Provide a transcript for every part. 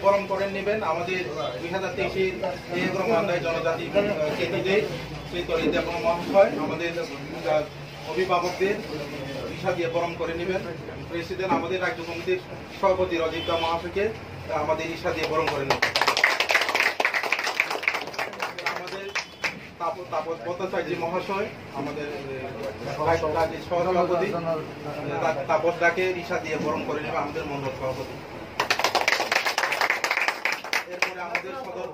বরণ করে নেবেন আমাদের 2023 জনজাতি মহাশয় আমাদের অভিভাবকদের দিশা দিয়ে বরণ করে নেবেন। প্রেসিডেন্ট আমাদের রাজ্য কমিটির সভাপতি রজিত মহাশয়কে আমাদের ইশা দিয়ে বরণ করে নেবেন। আমাদের তাপস ভট্টাচার্য মহাশয় আমাদের সহসভাপতি তাপস ডাকে ইশা দিয়ে বরণ করে নেবে আমাদের মন্ডল সভাপতি। এরপরে আমাদের সদর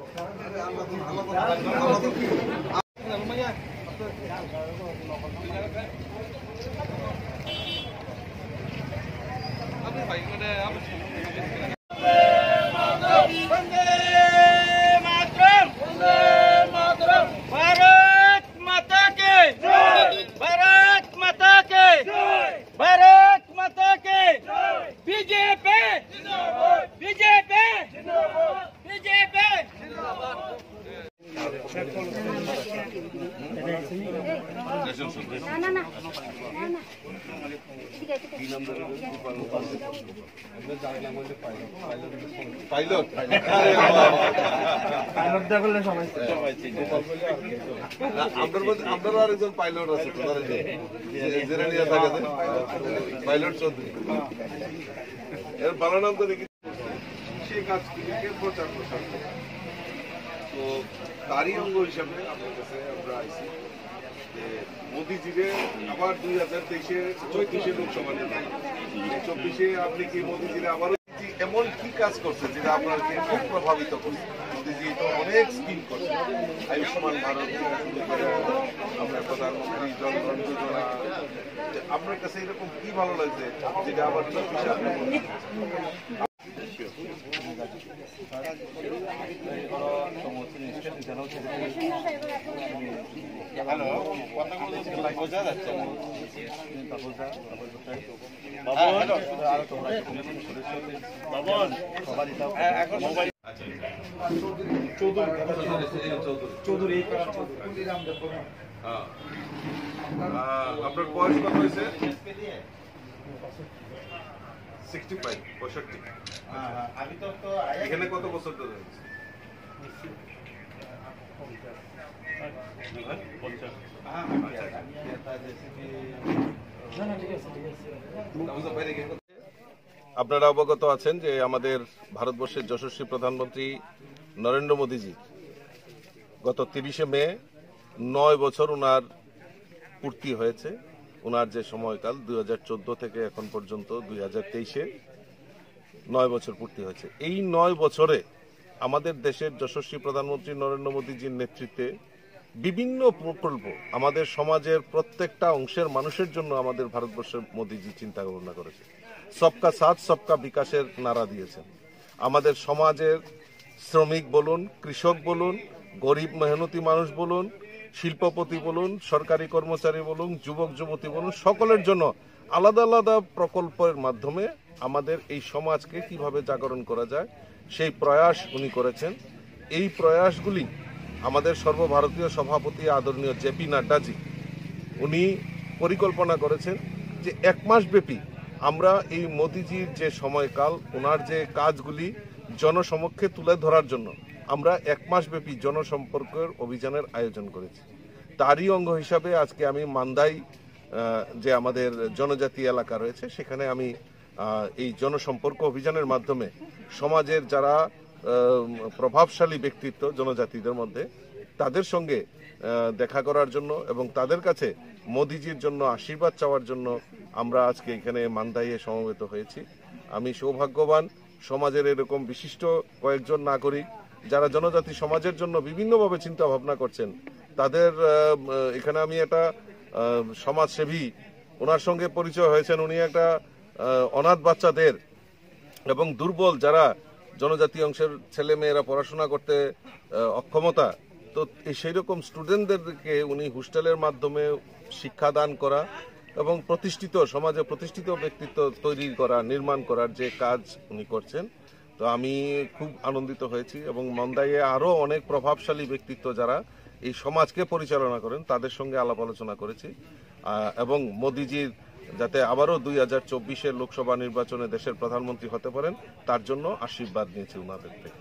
আপনারা আরেকজন পাইলট আছে পাইলট চৌধুরী এর ভালো নাম তো দেখি সেই কাজগুলিকে প্রচার প্রসার তো তারই অঙ্গ হিসাবে আপনার কাছে আমরা আইসি যে মোদিজিরে আবার 2023-24 লোকসভা নির্বাচন 24-এ আপনি কি মোদিজিরে আবারও এমন কি কাজ করছে যেটা আপনাকে খুব প্রভাবিত করছে? মোদিজি তো অনেক স্কিম করছে, আয়ুষ্মান ভারত, আপনার প্রধানমন্ত্রী জনধন যোজনা, আপনার কাছে এরকম কি ভালো লাগছে যেটা আবার 24-এ আপনি বোঝা যাচ্ছে আপনার বয়স কত হয়েছে? 65 এখানে কত বছর ধরে আপনারা অবগত আছেন যে আমাদের ভারতবর্ষের যশস্বী প্রধানমন্ত্রী নরেন্দ্র মোদীজি গত 30শে মে 9 বছর ওনার পূর্তি হয়েছে। ওনার যে সময়কাল 2014 থেকে এখন পর্যন্ত 2023-এ 9 বছর পূর্তি হয়েছে। এই 9 বছরে আমাদের দেশের যশস্বী প্রধানমন্ত্রী নরেন্দ্র মোদীজির নেতৃত্বে বিভিন্ন প্রকল্প আমাদের সমাজের প্রত্যেকটা অংশের মানুষের জন্য আমাদের ভারতবর্ষের মোদীজি চিন্তা ভাবনা করেছে। সবকা সাথ সবকা বিকাশের নারা দিয়েছেন। আমাদের সমাজের শ্রমিক বলুন, কৃষক বলুন, গরিব মেহনতি মানুষ বলুন, শিল্পপতি বলুন, সরকারি কর্মচারী বলুন, যুবক যুবতী বলুন, সকলের জন্য আলাদা আলাদা প্রকল্পের মাধ্যমে আমাদের এই সমাজকে কিভাবে জাগরণ করা যায় সেই প্রয়াস উনি করেছেন। এই প্রয়াসগুলি আমাদের সর্বভারতীয় সভাপতি আদরণীয় জেপি নাড্ডাজি উনি পরিকল্পনা করেছেন যে 1 মাস ব্যাপী আমরা এই মোদিজির যে সময়কাল ওনার যে কাজগুলি জনসমক্ষে তুলে ধরার জন্য আমরা 1 মাস ব্যাপী জনসম্পর্কের অভিযানের আয়োজন করেছি। তারই অঙ্গ হিসাবে আজকে আমি মান্দাই যে আমাদের জনজাতি এলাকা রয়েছে সেখানে আমি এই জনসম্পর্ক অভিযানের মাধ্যমে সমাজের যারা প্রভাবশালী ব্যক্তিত্ব জনজাতিদের মধ্যে তাদের সঙ্গে দেখা করার জন্য এবং তাদের কাছে মোদিজির জন্য আশীর্বাদ চাওয়ার জন্য আমরা আজকে এখানে মান্দাইয়ে সমবেত হয়েছি। আমি সৌভাগ্যবান সমাজের এরকম বিশিষ্ট কয়েকজন নাগরিক যারা জনজাতি সমাজের জন্য বিভিন্নভাবে চিন্তা ভাবনা করছেন তাদের এখানে আমি একটা সমাজসেবী, ওনার সঙ্গে পরিচয় হয়েছেন। উনি একটা অনাথ বাচ্চাদের এবং দুর্বল যারা জনজাতি অংশের ছেলে মেয়েরা পড়াশোনা করতে অক্ষমতা, তো সেই রকম স্টুডেন্টদেরকে উনি হোস্টেলের মাধ্যমে শিক্ষাদান করা এবং প্রতিষ্ঠিত সমাজে প্রতিষ্ঠিত ব্যক্তিত্ব তৈরি করা, নির্মাণ করার যে কাজ উনি করছেন, তো আমি খুব আনন্দিত হয়েছি। এবং মন্দাইয়ে আরও অনেক প্রভাবশালী ব্যক্তিত্ব যারা এই সমাজকে পরিচালনা করেন তাদের সঙ্গে আলাপ আলোচনা করেছি এবং মোদিজির যাতে আবারও 2024-এর লোকসভা নির্বাচনে দেশের প্রধানমন্ত্রী হতে পারেন তার জন্য আশীর্বাদ নিয়েছি ওনাদের থেকে।